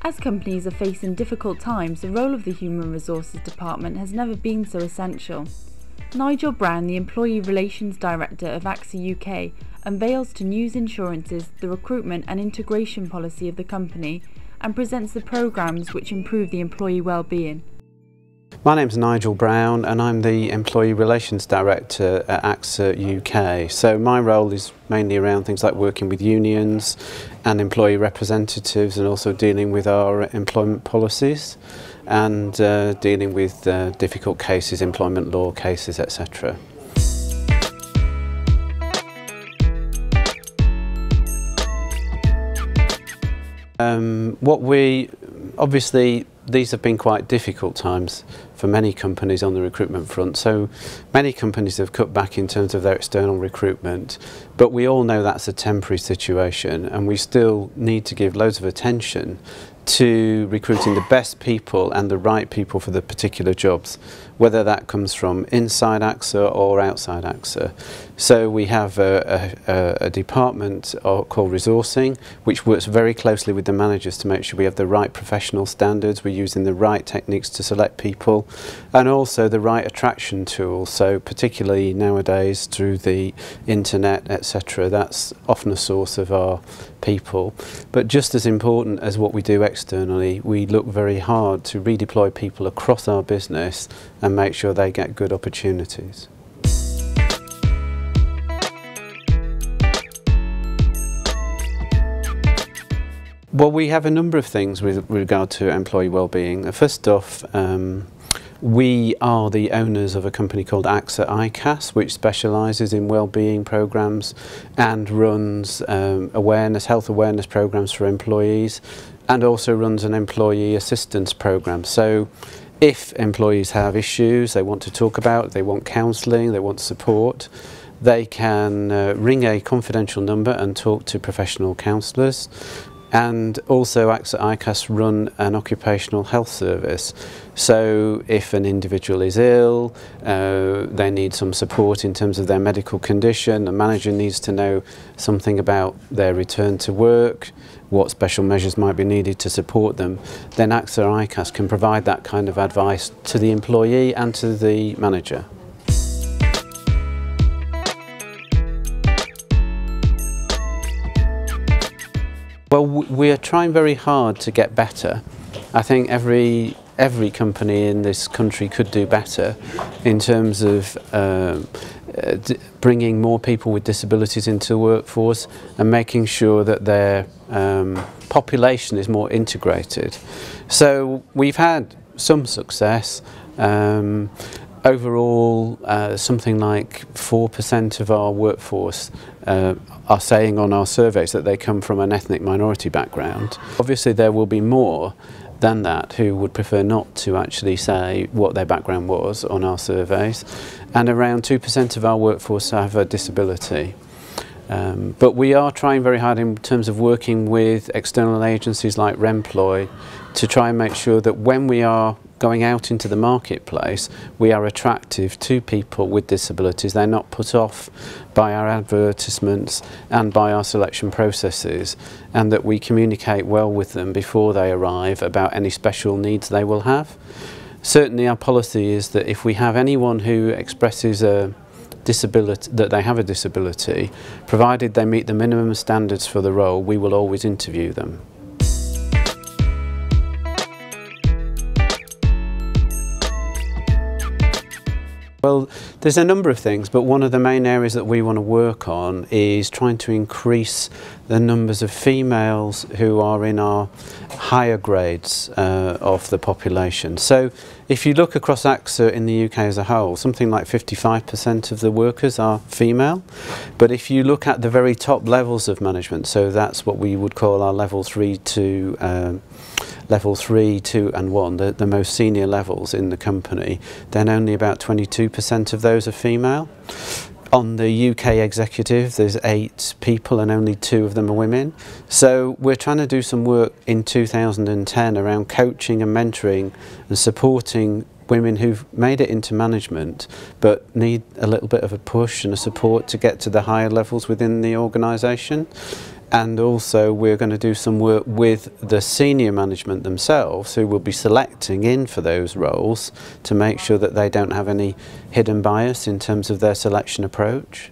As companies are facing difficult times, the role of the Human Resources Department has never been so essential. Nigel Brown, the Employee Relations Director of AXA UK, unveils to News Insurances the recruitment and integration policy of the company and presents the programmes which improve the employee well-being. My name's Nigel Brown and I'm the Employee Relations Director at AXA UK. So my role is mainly around things like working with unions and employee representatives, and also dealing with our employment policies and dealing with difficult cases, employment law cases, etc. Obviously these have been quite difficult times for many companies on the recruitment front. So many companies have cut back in terms of their external recruitment, but we all know that's a temporary situation, and we still need to give loads of attention to recruiting the best people and the right people for the particular jobs, whether that comes from inside AXA or outside AXA. So we have a department called resourcing, which works very closely with the managers to make sure we have the right professional standards, we're using the right techniques to select people, and also the right attraction tools. So particularly nowadays through the internet, etc., that's often a source of our people. But just as important as what we do externally, we look very hard to redeploy people across our business and make sure they get good opportunities. Well, we have a number of things with regard to employee wellbeing. First off, we are the owners of a company called AXA.mov, which specialises in wellbeing programmes and runs health awareness programmes for employees, and also runs an employee assistance programme. So if employees have issues they want to talk about, they want counselling, they want support, they can ring a confidential number and talk to professional counsellors. And also AXA.mov run an occupational health service. So if an individual is ill, they need some support in terms of their medical condition, the manager needs to know something about their return to work, what special measures might be needed to support them, then AXA.mov can provide that kind of advice to the employee and to the manager. Well, we are trying very hard to get better. I think every company in this country could do better in terms of bringing more people with disabilities into the workforce and making sure that their population is more integrated. So we've had some success. Overall, something like 4% of our workforce are saying on our surveys that they come from an ethnic minority background. Obviously there will be more than that who would prefer not to actually say what their background was on our surveys, and around 2% of our workforce have a disability. But we are trying very hard in terms of working with external agencies like Remploy to try and make sure that when we are going out into the marketplace, we are attractive to people with disabilities. They're not put off by our advertisements and by our selection processes, and that we communicate well with them before they arrive about any special needs they will have. Certainly our policy is that if we have anyone who expresses a disability, that they have a disability, provided they meet the minimum standards for the role, we will always interview them. Well, there's a number of things, but one of the main areas that we want to work on is trying to increase the numbers of females who are in our higher grades of the population. So if you look across AXA in the UK as a whole, something like 55% of the workers are female. But if you look at the very top levels of management, so that's what we would call our level 3, 2 and 1, the most senior levels in the company, then only about 22% of those are female. On the UK executive, there's 8 people and only 2 of them are women. So we're trying to do some work in 2010 around coaching and mentoring and supporting women who've made it into management but need a little bit of a push and a support to get to the higher levels within the organisation. And also we're going to do some work with the senior management themselves, who will be selecting in for those roles, to make sure that they don't have any hidden bias in terms of their selection approach.